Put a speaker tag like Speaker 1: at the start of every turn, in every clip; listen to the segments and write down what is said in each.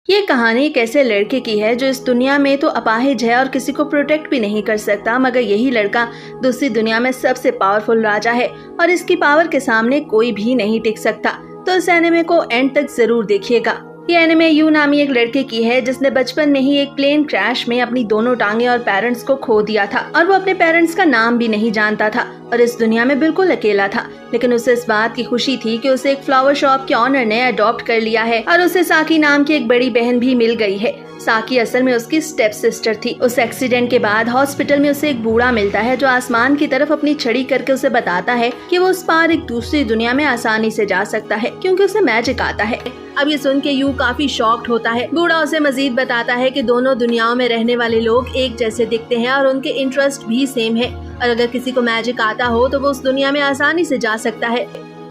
Speaker 1: ये कहानी एक ऐसे लड़के की है जो इस दुनिया में तो अपाहिज है और किसी को प्रोटेक्ट भी नहीं कर सकता, मगर यही लड़का दूसरी दुनिया में सबसे पावरफुल राजा है और इसकी पावर के सामने कोई भी नहीं टिक सकता। तो इस एनिमे को एंड तक जरूर देखिएगा। ये एनिमे यू नामी एक लड़के की है जिसने बचपन में ही एक प्लेन क्रैश में अपनी दोनों टांगे और पेरेंट्स को खो दिया था और वो अपने पेरेंट्स का नाम भी नहीं जानता था और इस दुनिया में बिल्कुल अकेला था। लेकिन उसे इस बात की खुशी थी कि उसे एक फ्लावर शॉप के ऑनर ने अडॉप्ट कर लिया है और उसे साकी नाम की एक बड़ी बहन भी मिल गई है। साकी असल में उसकी स्टेप सिस्टर थी। उस एक्सीडेंट के बाद हॉस्पिटल में उसे एक बूढ़ा मिलता है जो आसमान की तरफ अपनी छड़ी करके उसे बताता है कि वो उस पार एक दूसरी दुनिया में आसानी से जा सकता है क्योंकि उसे मैजिक आता है। अब ये सुन के यू काफी शॉक्ड होता है। बूढ़ा उसे मजीद बताता है कि दोनों दुनियाओं में रहने वाले लोग एक जैसे दिखते हैं और उनके इंटरेस्ट भी सेम है और अगर किसी को मैजिक आता हो तो वो उस दुनिया में आसानी से जा सकता है।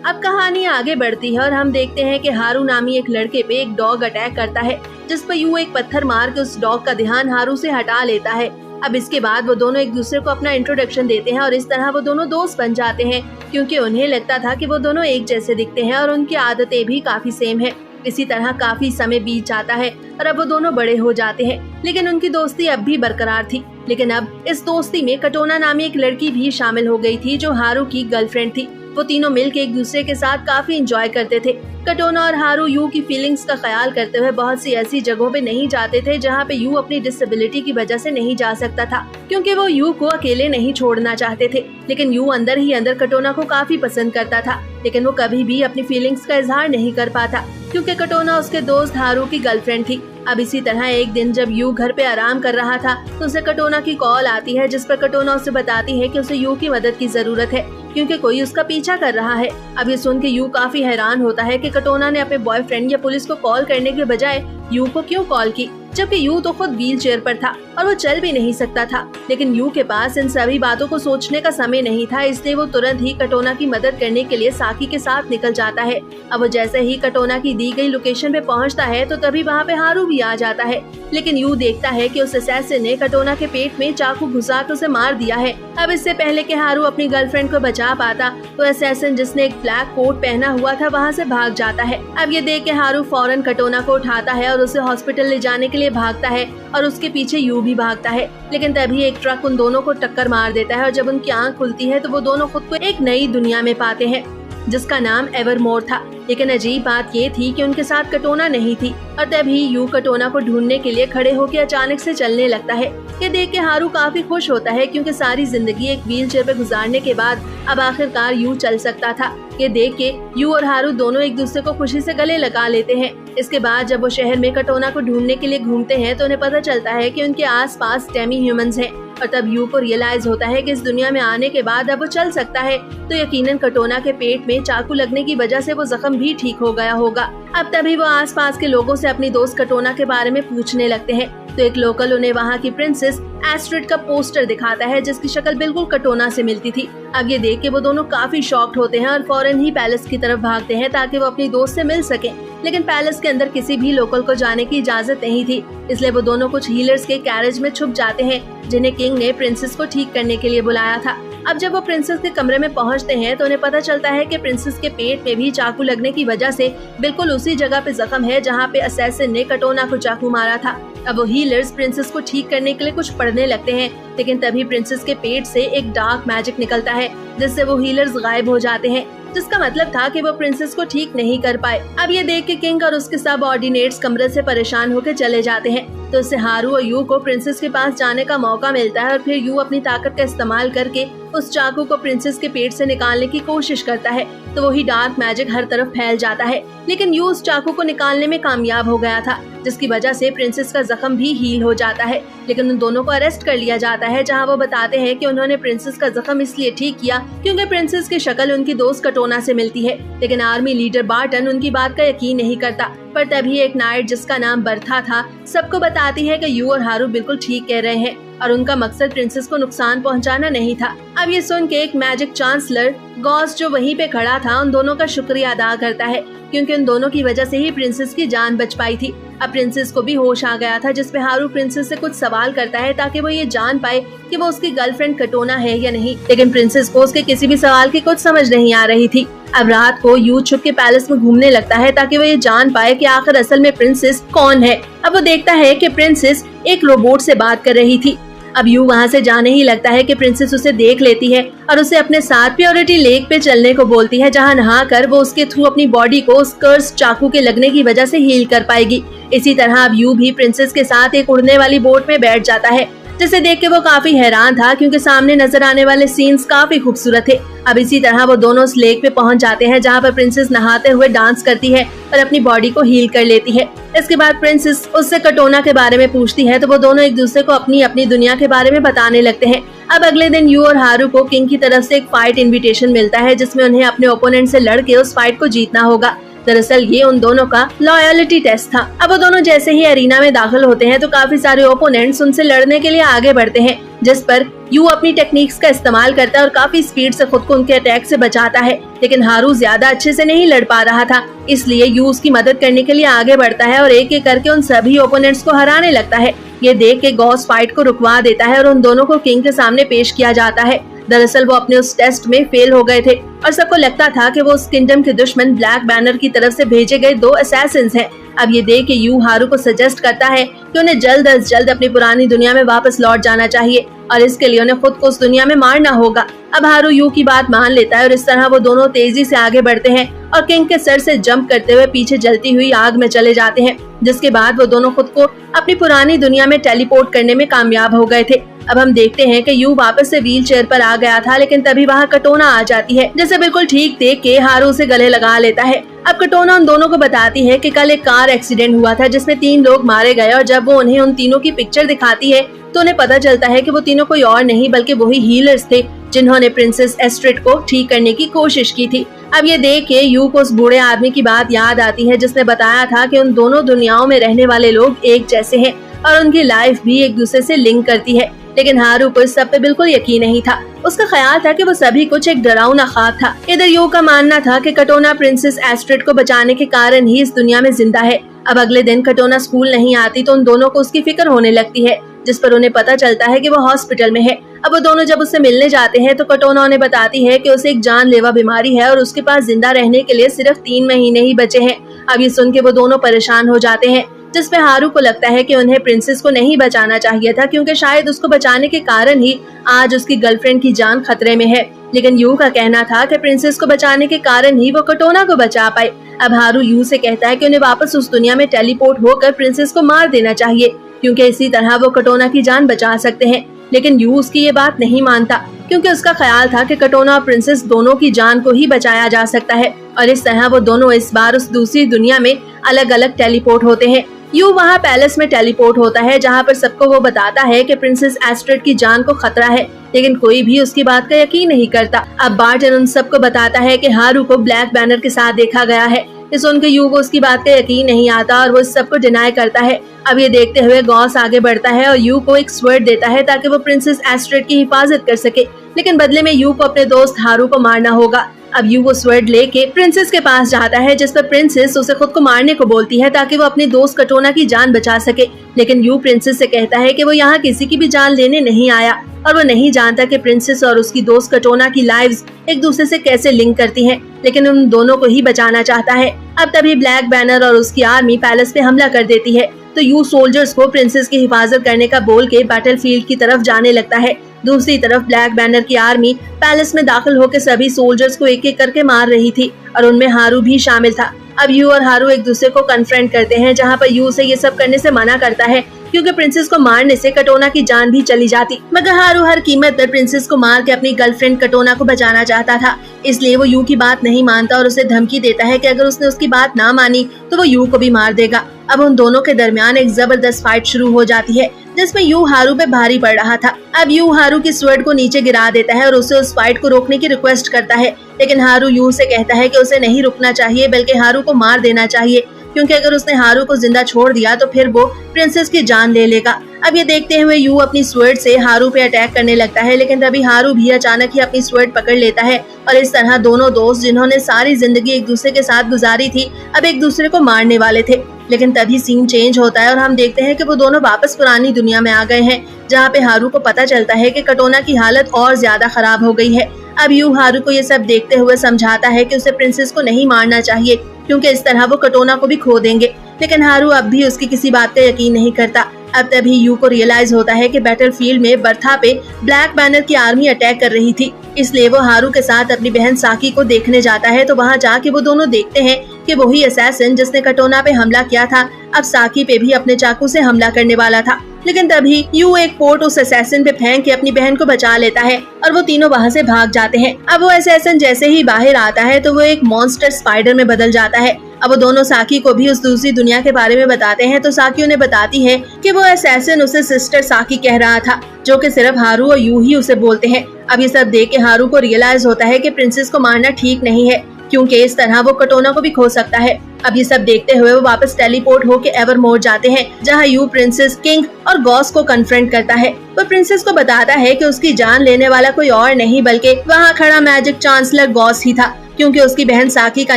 Speaker 1: अब कहानी आगे बढ़ती है और हम देखते हैं कि हारू नामी एक लड़के पे एक डॉग अटैक करता है जिस पर यू एक पत्थर मार के उस डॉग का ध्यान हारू से हटा लेता है। अब इसके बाद वो दोनों एक दूसरे को अपना इंट्रोडक्शन देते हैं और इस तरह वो दोनों दोस्त बन जाते हैं क्योंकि उन्हें लगता था कि वो दोनों एक जैसे दिखते हैं और उनकी आदतें भी काफी सेम है। इसी तरह काफी समय बीत जाता है और अब वो दोनों बड़े हो जाते हैं, लेकिन उनकी दोस्ती अब भी बरकरार थी। लेकिन अब इस दोस्ती में कटोना नामी एक लड़की भी शामिल हो गई थी जो हारू की गर्लफ्रेंड थी। वो तीनों मिलकर एक दूसरे के साथ काफी एंजॉय करते थे। कटोना और हारू यू की फीलिंग्स का ख्याल करते हुए बहुत सी ऐसी जगहों पे नहीं जाते थे जहाँ पे यू अपनी डिसेबिलिटी की वजह से नहीं जा सकता था क्योंकि वो यू को अकेले नहीं छोड़ना चाहते थे। लेकिन यू अंदर ही अंदर कटोना को काफी पसंद करता था, लेकिन वो कभी भी अपनी फीलिंग्स का इजहार नहीं कर पाता क्योंकि कटोना उसके दोस्त हारू की गर्लफ्रेंड थी। अब इसी तरह एक दिन जब यू घर पे आराम कर रहा था तो उसे कटोना की कॉल आती है जिस पर कटोना उसे बताती है कि उसे यू की मदद की जरूरत है क्योंकि कोई उसका पीछा कर रहा है। अब ये सुन के यू काफी हैरान होता है कि कटोना ने अपने बॉयफ्रेंड या पुलिस को कॉल करने के बजाय यू को क्यों कॉल की, जबकि यू तो खुद व्हील चेयर पर था और वो चल भी नहीं सकता था। लेकिन यू के पास इन सभी बातों को सोचने का समय नहीं था, इसलिए वो तुरंत ही कटोना की मदद करने के लिए साकी के साथ निकल जाता है। अब वो जैसे ही कटोना की दी गई लोकेशन पे पहुंचता है तो तभी वहाँ पे हारू भी आ जाता है। लेकिन यू देखता है कि उस असैसिन ने कटोना के पेट में चाकू घुसा कर उसे मार दिया है। अब इससे पहले कि हारू अपनी गर्लफ्रेंड को बचा पाता तो असैसिन जिसने एक ब्लैक कोट पहना हुआ था वहाँ से भाग जाता है। अब ये देख के हारू फौरन कटोना को उठाता है और उसे हॉस्पिटल ले जाने के लिए भागता है और उसके पीछे यू भी भागता है। लेकिन तभी एक ट्रक उन दोनों को टक्कर मार देता है और जब उनकी आंख खुलती है तो वो दोनों खुद को एक नई दुनिया में पाते हैं जिसका नाम एवरमोर था। लेकिन अजीब बात ये थी कि उनके साथ कटोना नहीं थी और तभी यू कटोना को ढूंढने के लिए खड़े होकर अचानक से चलने लगता है। ये देख के हारू काफी खुश होता है क्योंकि सारी जिंदगी एक व्हील चेयर पे गुजारने के बाद अब आखिरकार यू चल सकता था। ये देख के यू और हारू दोनों एक दूसरे को खुशी से गले लगा लेते हैं। इसके बाद जब वो शहर में कटोना को ढूंढने के लिए घूमते हैं तो उन्हें पता चलता है कि उनके आसपास डेमी ह्यूमंस हैं और तब यू को रियलाइज होता है कि इस दुनिया में आने के बाद अब वो चल सकता है तो यकीनन कटोना के पेट में चाकू लगने की वजह से वो जख्म भी ठीक हो गया होगा। अब तभी वो आसपास के लोगों से अपनी दोस्त कटोना के बारे में पूछने लगते हैं तो एक लोकल उन्हें वहाँ की प्रिंसेस एस्ट्रिड का पोस्टर दिखाता है जिसकी शक्ल बिल्कुल कटोना से मिलती थी। अब ये देख के वो दोनों काफी शॉक्ड होते हैं और फौरन ही पैलेस की तरफ भागते हैं ताकि वो अपनी दोस्त से मिल सके। लेकिन पैलेस के अंदर किसी भी लोकल को जाने की इजाजत नहीं थी, इसलिए वो दोनों कुछ हीलर्स के कैरेज में छुप जाते हैं जिन्हें किंग ने प्रिंसेस को ठीक करने के लिए बुलाया था। अब जब वो प्रिंसेस के कमरे में पहुंचते हैं तो उन्हें पता चलता है कि प्रिंसेस के पेट में भी चाकू लगने की वजह से बिल्कुल उसी जगह पे जख्म है जहां पे असैसिन ने कटोना को चाकू मारा था। अब वो हीलर्स प्रिंसेस को ठीक करने के लिए कुछ पढ़ने लगते हैं, लेकिन तभी प्रिंसेस के पेट से एक डार्क मैजिक निकलता है जिससे वो हीलर्स गायब हो जाते हैं, जिसका मतलब था कि वो प्रिंसेस को ठीक नहीं कर पाए। अब ये देख के किंग और उसके सब ऑर्डिनेट्स कमरे से परेशान होकर चले जाते हैं तो इससे हारू और यू को प्रिंसेस के पास जाने का मौका मिलता है और फिर यू अपनी ताकत का इस्तेमाल करके उस चाकू को प्रिंसेस के पेट से निकालने की कोशिश करता है तो वही डार्क मैजिक हर तरफ फैल जाता है। लेकिन यू उस चाकू को निकालने में कामयाब हो गया था जिसकी वजह से प्रिंसेस का जख्म भी हील हो जाता है। लेकिन उन दोनों को अरेस्ट कर लिया जाता है जहां वो बताते हैं कि उन्होंने प्रिंसेस का जख्म इसलिए ठीक किया क्योंकि प्रिंसेस की शक्ल उनकी दोस्त कटोना से मिलती है। लेकिन आर्मी लीडर बार्टन उनकी बात का यकीन नहीं करता, पर तभी एक नाइट जिसका नाम बर्था था सबको बताती है कि यू और हारू बिल्कुल ठीक कह रहे हैं और उनका मकसद प्रिंसेस को नुकसान पहुंचाना नहीं था। अब ये सुन के एक मैजिक चांसलर गॉस जो वहीं पे खड़ा था उन दोनों का शुक्रिया अदा करता है, क्योंकि उन दोनों की वजह से ही प्रिंसेस की जान बच पाई थी। अब प्रिंसेस को भी होश आ गया था, जिसपे हारू प्रिंसेस से कुछ सवाल करता है ताकि वो ये जान पाए कि वो उसकी गर्लफ्रेंड कटोना है या नहीं, लेकिन प्रिंसेस को उसके किसी भी सवाल की कुछ समझ नहीं आ रही थी। अब रात को यू छुप के पैलेस में घूमने लगता है ताकि वो ये जान पाए कि आखिर असल में प्रिंसेस कौन है। अब वो देखता है कि प्रिंसेस एक रोबोट से बात कर रही थी। अब यू वहाँ से जाने ही लगता है कि प्रिंसेस उसे देख लेती है और उसे अपने साथ प्योरिटी लेक पे चलने को बोलती है, जहाँ नहाकर वो उसके थ्रू अपनी बॉडी को उस कर्स चाकू के लगने की वजह से हील कर पाएगी। इसी तरह अब यू भी प्रिंसेस के साथ एक उड़ने वाली बोट में बैठ जाता है, जिसे देख के वो काफी हैरान था, क्योंकि सामने नजर आने वाले सीन्स काफी खूबसूरत थे। अब इसी तरह वो दोनों उस लेक पे पहुंच जाते हैं, जहाँ पर प्रिंसेस नहाते हुए डांस करती है और अपनी बॉडी को हील कर लेती है। इसके बाद प्रिंसेस उससे कटोना के बारे में पूछती है, तो वो दोनों एक दूसरे को अपनी अपनी दुनिया के बारे में बताने लगते हैं। अब अगले दिन यू और हारू को किंग की तरफ से एक फाइट इन्विटेशन मिलता है, जिसमें उन्हें अपने ओपोनेंट से लड़के उस फाइट को जीतना होगा। दरअसल ये उन दोनों का लॉयलिटी टेस्ट था। अब वो दोनों जैसे ही अरीना में दाखिल होते हैं तो काफी सारे ओपोनेंट्स उनसे लड़ने के लिए आगे बढ़ते हैं, जिस पर यू अपनी टेक्निक्स का इस्तेमाल करता है और काफी स्पीड से खुद को उनके अटैक से बचाता है। लेकिन हारू ज्यादा अच्छे से नहीं लड़ पा रहा था, इसलिए यू उसकी मदद करने के लिए आगे बढ़ता है और एक एक करके उन सभी ओपोनेंट्स को हराने लगता है। ये देख के गॉस फाइट को रुकवा देता है और उन दोनों को किंग के सामने पेश किया जाता है। दरअसल वो अपने उस टेस्ट में फेल हो गए थे और सबको लगता था कि वो उस किंगडम के दुश्मन ब्लैक बैनर की तरफ से भेजे गए 2 असैसिन्स हैं। अब ये देख के यू हारू को सजेस्ट करता है कि उन्हें जल्द अज जल्द अपनी पुरानी दुनिया में वापस लौट जाना चाहिए और इसके लिए उन्हें खुद को उस दुनिया में मारना होगा। अब हारू यू की बात मान लेता है और इस तरह वो दोनों तेजी से आगे बढ़ते हैं और किंग के सर से जंप करते हुए पीछे जलती हुई आग में चले जाते हैं, जिसके बाद वो दोनों खुद को अपनी पुरानी दुनिया में टेलीपोर्ट करने में कामयाब हो गए थे। अब हम देखते हैं कि यू वापस से व्हील चेयर पर आ गया था, लेकिन तभी वहाँ कटोना आ जाती है, जिसे बिल्कुल ठीक देख के हारू उसे गले लगा लेता है। अब कटोना उन दोनों को बताती है कि कल एक कार एक्सीडेंट हुआ था जिसमें 3 लोग मारे गए और जब वो उन्हें उन तीनों की पिक्चर दिखाती है तो उन्हें पता चलता है कि वो तीनों कोई और नहीं बल्कि वही हीलर्स थे जिन्होंने प्रिंसेस एस्ट्रिड को ठीक करने की कोशिश की थी। अब ये देख के यू को उस बूढ़े आदमी की बात याद आती है जिसने बताया था कि उन दोनों दुनियाओं में रहने वाले लोग एक जैसे हैं और उनकी लाइफ भी एक दूसरे से लिंक करती है। लेकिन हारू को इस सब पे बिल्कुल यकीन नहीं था। उसका ख्याल था कि वो सभी कुछ एक डरावना ख्वाब था। इधर यू का मानना था कि कटोना प्रिंसेस एस्ट्रिड को बचाने के कारण ही इस दुनिया में जिंदा है। अब अगले दिन कटोना स्कूल नहीं आती तो उन दोनों को उसकी फिक्र होने लगती है, जिस पर उन्हें पता चलता है कि वो हॉस्पिटल में है। अब वो दोनों जब उससे मिलने जाते हैं तो कटोना उन्हें बताती है कि उसे एक जानलेवा बीमारी है और उसके पास जिंदा रहने के लिए सिर्फ 3 महीने ही बचे हैं। अब ये सुन के वो दोनों परेशान हो जाते हैं, जिसपे हारू को लगता है कि उन्हें प्रिंसेस को नहीं बचाना चाहिए था, क्योंकि शायद उसको बचाने के कारण ही आज उसकी गर्लफ्रेंड की जान खतरे में है। लेकिन यू का कहना था कि प्रिंसेस को बचाने के कारण ही वो कटोना को बचा पाए। अब हारू यू से कहता है कि उन्हें वापस उस दुनिया में टेलीपोर्ट होकर प्रिंसेस को मार देना चाहिए, क्योंकि इसी तरह वो कटोना की जान बचा सकते हैं। लेकिन यू उसकी ये बात नहीं मानता, क्योंकि उसका ख्याल था कि कटोना और प्रिंसेस दोनों की जान को ही बचाया जा सकता है और इस तरह वो दोनों इस बार उस दूसरी दुनिया में अलग अलग टेलीपोर्ट होते हैं। यू वहाँ पैलेस में टेलीपोर्ट होता है, जहाँ पर सबको वो बताता है कि प्रिंसेस एस्ट्रिड की जान को खतरा है, लेकिन कोई भी उसकी बात का यकीन नहीं करता। अब बार्टन उन सबको बताता है कि हारू को ब्लैक बैनर के साथ देखा गया है। इस उनके यू को उसकी बात का यकीन नहीं आता और वो इस सबको डिनाई करता है। अब ये देखते हुए गॉस आगे बढ़ता है और यू को एक स्वर्ड देता है ताकि वो प्रिंसेस एस्ट्रिड की हिफाजत कर सके, लेकिन बदले में यू को अपने दोस्त हारू को मारना होगा। अब यू वो स्वर्ड लेके प्रिंसेस के पास जाता है, जिस पर प्रिंसेस उसे खुद को मारने को बोलती है ताकि वो अपनी दोस्त कटोना की जान बचा सके। लेकिन यू प्रिंसेस से कहता है कि वो यहाँ किसी की भी जान लेने नहीं आया और वो नहीं जानता कि प्रिंसेस और उसकी दोस्त कटोना की लाइव्स एक दूसरे से कैसे लिंक करती हैं, लेकिन उन दोनों को ही बचाना चाहता है। अब तभी ब्लैक बैनर और उसकी आर्मी पैलेस पे हमला कर देती है, तो यू सोल्जर्स को प्रिंसेस की हिफाजत करने का बोल के बैटलफील्ड की तरफ जाने लगता है। दूसरी तरफ ब्लैक बैनर की आर्मी पैलेस में दाखिल होकर सभी सोल्जर्स को एक एक करके मार रही थी और उनमें हारू भी शामिल था। अब यू और हारू एक दूसरे को कन्फ्रंट करते हैं, जहाँ पर यू से ये सब करने से मना करता है, क्योंकि प्रिंसेस को मारने से कटोना की जान भी चली जाती। मगर हारू हर कीमत पर प्रिंसेस को मार के अपनी गर्लफ्रेंड कटोना को बचाना चाहता था, इसलिए वो यू की बात नहीं मानता और उसे धमकी देता है कि अगर उसने उसकी बात ना मानी तो वो यू को भी मार देगा। अब उन दोनों के दरमियान एक जबरदस्त फाइट शुरू हो जाती है, जिसमें यू हारू पे भारी पड़ रहा था। अब यू हारू की स्वर्ड को नीचे गिरा देता है और उसे उस फाइट को रोकने की रिक्वेस्ट करता है, लेकिन हारू यू से कहता है कि उसे नहीं रुकना चाहिए बल्कि हारू को मार देना चाहिए, क्योंकि अगर उसने हारू को जिंदा छोड़ दिया तो फिर वो प्रिंसेस की जान ले लेगा। अब ये देखते हुए यू अपनी स्वर्ड से हारू पे अटैक करने लगता है, लेकिन तभी हारू भी अचानक ही अपनी स्वर्ड पकड़ लेता है और इस तरह दोनों दोस्त जिन्होंने सारी जिंदगी एक दूसरे के साथ गुजारी थी अब एक दूसरे को मारने वाले थे। लेकिन तभी सीन चेंज होता है और हम देखते हैं कि वो दोनों वापस पुरानी दुनिया में आ गए हैं, जहाँ पे हारू को पता चलता है कि कटोना की हालत और ज्यादा खराब हो गई है। अब यू हारू को ये सब देखते हुए समझाता है कि उसे प्रिंसेस को नहीं मारना चाहिए, क्योंकि इस तरह वो कटोना को भी खो देंगे। लेकिन हारू अब भी उसकी किसी बात का यकीन नहीं करता। अब तभी यू को रियलाइज होता है कि बैटलफील्ड में बर्था पे ब्लैक बैनर की आर्मी अटैक कर रही थी, इसलिए वो हारू के साथ अपनी बहन साकी को देखने जाता है। तो वहाँ जाके वो दोनों देखते हैं कि वही असैसिन जिसने कटोना पे हमला किया था अब साकी पे भी अपने चाकू से हमला करने वाला था। लेकिन तभी यू एक पोर्ट उस असैसिन पे फेंक के अपनी बहन को बचा लेता है और वो तीनों वहाँ से भाग जाते हैं। अब वो असैसिन जैसे ही बाहर आता है तो वो एक मॉन्स्टर स्पाइडर में बदल जाता है। अब वो दोनों साकी को भी उस दूसरी दुनिया के बारे में बताते हैं, तो साकी उन्हें बताती है कि वो असैसिन उसे सिस्टर साकी कह रहा था, जो कि सिर्फ हारू और यू ही उसे बोलते हैं। अब ये सब देख के हारू को रियलाइज होता है कि प्रिंसेस को मारना ठीक नहीं है, क्योंकि इस तरह वो कटोना को भी खो सकता है। अब ये सब देखते हुए वो वापस टेलीपोर्ट होके एवरमोर जाते हैं, जहाँ यू प्रिंसेस, किंग और गॉस को कन्फ्रंट करता है। वो प्रिंसेस को बताता है कि उसकी जान लेने वाला कोई और नहीं बल्कि वहाँ खड़ा मैजिक चांसलर गॉस ही था, क्योंकि उसकी बहन साकी का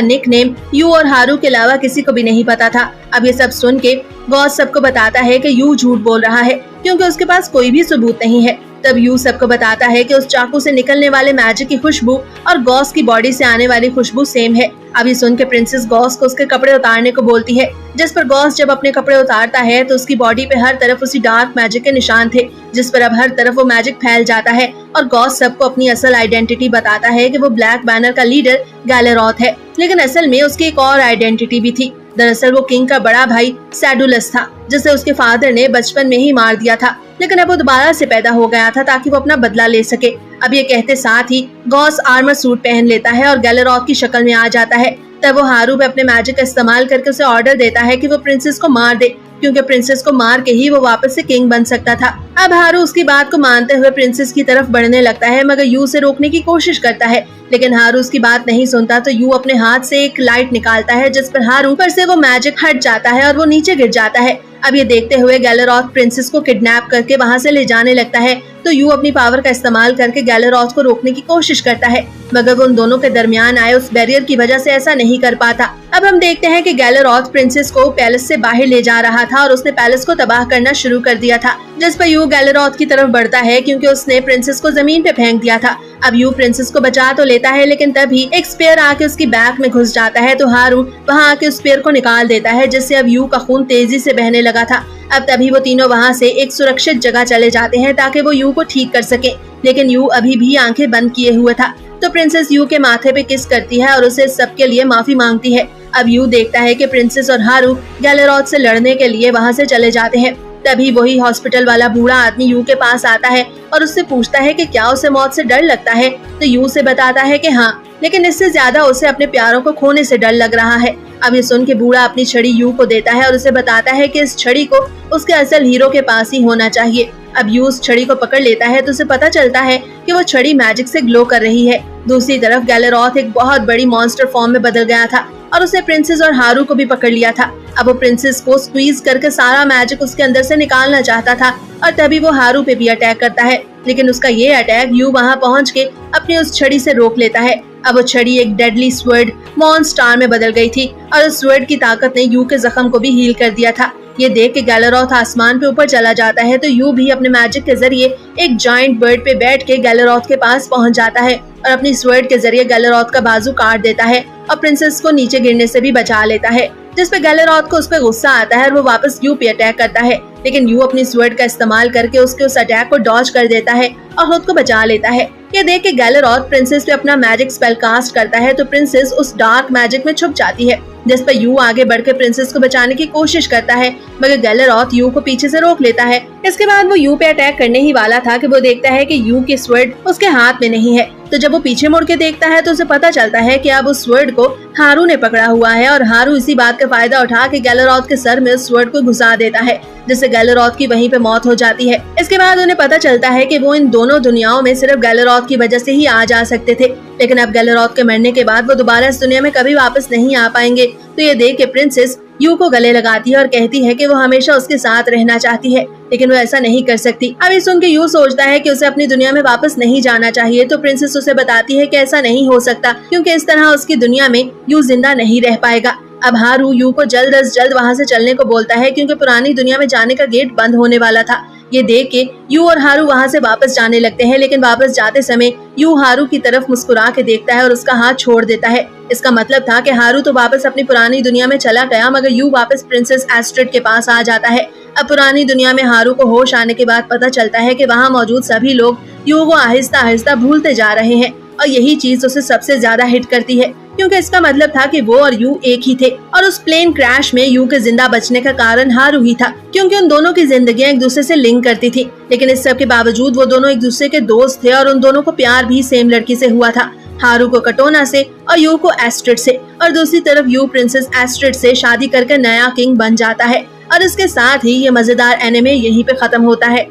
Speaker 1: निकनेम यू और हारू के अलावा किसी को भी नहीं पता था। अब ये सब सुन के गॉस सबको बताता है कि यू झूठ बोल रहा है, क्योंकि उसके पास कोई भी सबूत नहीं है। तब यू सबको बताता है कि उस चाकू से निकलने वाले मैजिक की खुशबू और गॉस की बॉडी से आने वाली खुशबू सेम है। अब ये सुन के प्रिंसेस गॉस को उसके कपड़े उतारने को बोलती है, जिस पर गॉस जब अपने कपड़े उतारता है तो उसकी बॉडी पे हर तरफ उसी डार्क मैजिक के निशान थे, जिस पर अब हर तरफ वो मैजिक फैल जाता है और गॉस सबको अपनी असल आइडेंटिटी बताता है कि वो ब्लैक बैनर का लीडर गैलेरॉथ है। लेकिन असल में उसकी एक और आइडेंटिटी भी थी। दरअसल वो किंग का बड़ा भाई सैडुलस था, जिसे उसके फादर ने बचपन में ही मार दिया था, लेकिन अब वो दोबारा से पैदा हो गया था ताकि वो अपना बदला ले सके। अब ये कहते साथ ही गॉस आर्मर सूट पहन लेता है और गैलेरॉथ की शक्ल में आ जाता है। तब वो हारू पे अपने मैजिक का इस्तेमाल करके उसे ऑर्डर देता है कि वो प्रिंसेस को मार दे, क्योंकि प्रिंसेस को मार के ही वो वापस से किंग बन सकता था। अब हारू उसकी बात को मानते हुए प्रिंसेस की तरफ बढ़ने लगता है, मगर यू से रोकने की कोशिश करता है, लेकिन हारू उसकी बात नहीं सुनता। तो यू अपने हाथ से एक लाइट निकालता है, जिस पर हारू पर से वो मैजिक हट जाता है और वो नीचे गिर जाता है। अब ये देखते हुए गैलेरॉथ प्रिंसेस को किडनैप करके वहाँ से ले जाने लगता है, तो यू अपनी पावर का इस्तेमाल करके गैलेरॉथ को रोकने की कोशिश करता है, मगर वो उन दोनों के दरमियान आए उस बैरियर की वजह से ऐसा नहीं कर पाता। अब हम देखते हैं कि गैलेरॉथ प्रिंसेस को पैलेस से बाहर ले जा रहा था और उसने पैलेस को तबाह करना शुरू कर दिया था, जिस पर यू गैलेरॉथ की तरफ बढ़ता है, क्योंकि उसने प्रिंसेस को जमीन पे फेंक दिया था। अब यू प्रिंसेस को बचा तो लेता है, लेकिन तभी एक स्पेयर आके उसकी बैक में घुस जाता है, तो हारू वहाँ आके उस स्पेयर को निकाल देता है, जिससे अब यू का खून तेजी से बहने लगा था। अब तभी वो तीनों वहाँ से एक सुरक्षित जगह चले जाते हैं ताकि वो यू को ठीक कर सके, लेकिन यू अभी भी आंखें बंद किए हुए था। तो प्रिंसेस यू के माथे पे किस करती है और उसे सबके लिए माफी मांगती है। अब यू देखता है कि प्रिंसेस और हारू गैलेरॉथ से लड़ने के लिए वहाँ से चले जाते हैं। तभी वही हॉस्पिटल वाला बूढ़ा आदमी यू के पास आता है और उससे पूछता है कि क्या उसे मौत से डर लगता है। तो यू से बताता है कि हाँ, लेकिन इससे ज्यादा उसे अपने प्यारों को खोने से डर लग रहा है। अब ये सुन के बूढ़ा अपनी छड़ी यू को देता है और उसे बताता है कि इस छड़ी को उसके असल हीरो के पास ही होना चाहिए। अब यू उस छड़ी को पकड़ लेता है तो उसे पता चलता है कि वो छड़ी मैजिक से ग्लो कर रही है। दूसरी तरफ गैलेरॉथ एक बहुत बड़ी मॉन्स्टर फॉर्म में बदल गया था और उसने प्रिंसेस और हारू को भी पकड़ लिया था। अब वो प्रिंसेस को स्क्वीज करके सारा मैजिक उसके अंदर से निकालना चाहता था और तभी वो हारू पे भी अटैक करता है, लेकिन उसका ये अटैक यू वहाँ पहुँच के अपनी उस छड़ी से रोक लेता है। अब वो छड़ी एक डेडली स्वर्ड मॉन्स्टार में बदल गई थी और उस स्वर्ड की ताकत ने यू के जख्म को भी हील कर दिया था। ये देख के गैलेरॉथ आसमान पे ऊपर चला जाता है, तो यू भी अपने मैजिक के जरिए एक जायंट बर्ड पे बैठ के गैलेरॉथ के पास पहुंच जाता है और अपनी स्वर्ड के जरिए गैलेरॉथ का बाजू काट देता है और प्रिंसेस को नीचे गिरने से भी बचा लेता है, जिस पे गैलेरॉथ को उस पर गुस्सा आता है और वो वापस यू पे अटैक करता है, लेकिन यू अपनी स्वर्ड का इस्तेमाल करके उसके उस अटैक को डॉज कर देता है और खुद को बचा लेता है। ये देख के गैलेरॉथ प्रिंसेस पे अपना मैजिक स्पेल कास्ट करता है, तो प्रिंसेस उस डार्क मैजिक में छुप जाती है, जिस पर यू आगे बढ़कर प्रिंसेस को बचाने की कोशिश करता है, मगर गैलेरॉथ यू को पीछे से रोक लेता है। इसके बाद वो यू पे अटैक करने ही वाला था कि वो देखता है कि यू की स्वर्ड उसके हाथ में नहीं है। तो जब वो पीछे मुड़ के देखता है तो उसे पता चलता है कि अब उस स्वर्ड को हारू ने पकड़ा हुआ है और हारू इसी बात का फायदा उठा के गैलेरॉथ के सर में उस स्वर्ड को घुसा देता है, जिससे गैलेरॉथ की वहीं पे मौत हो जाती है। इसके बाद उन्हें पता चलता है कि वो इन दोनों दुनियाओं में सिर्फ गैलेरॉथ की वजह से ही आ जा सकते थे, लेकिन अब गैलेरॉथ के मरने के बाद वो दोबारा इस दुनिया में कभी वापस नहीं आ पाएंगे। तो ये देख के प्रिंसेस यू को गले लगाती है और कहती है कि वो हमेशा उसके साथ रहना चाहती है, लेकिन वो ऐसा नहीं कर सकती। अब ये सुन के यू सोचता है कि उसे अपनी दुनिया में वापस नहीं जाना चाहिए, तो प्रिंसेस उसे बताती है कि ऐसा नहीं हो सकता, क्योंकि इस तरह उसकी दुनिया में यू जिंदा नहीं रह पाएगा। अब हारू यू को जल्द अज जल्द वहाँ से चलने को बोलता है, क्योंकि पुरानी दुनिया में जाने का गेट बंद होने वाला था। ये देख के यू और हारू वहाँ से वापस जाने लगते हैं, लेकिन वापस जाते समय यू हारू की तरफ मुस्कुरा के देखता है और उसका हाथ छोड़ देता है। इसका मतलब था कि हारू तो वापस अपनी पुरानी दुनिया में चला गया, मगर यू वापस प्रिंसेस एस्ट्रिड के पास आ जाता है। अब पुरानी दुनिया में हारू को होश आने के बाद पता चलता है कि वहाँ मौजूद सभी लोग यू को आहिस्ता आहिस्ता भूलते जा रहे हैं, और यही चीज उसे सबसे ज्यादा हिट करती है, क्योंकि इसका मतलब था कि वो और यू एक ही थे, और उस प्लेन क्रैश में यू के जिंदा बचने का कारण हारू ही था, क्योंकि उन दोनों की जिंदगियां एक दूसरे से लिंक करती थी। लेकिन इस सब के बावजूद वो दोनों एक दूसरे के दोस्त थे, और उन दोनों को प्यार भी सेम लड़की से हुआ था, हारू को कटोना से और यू को एस्ट्रिड से। और दूसरी तरफ यू प्रिंसेस एस्ट्रिड से शादी करके नया किंग बन जाता है। और इसके साथ ही ये मजेदार एनिमे यहीं पे खत्म होता है।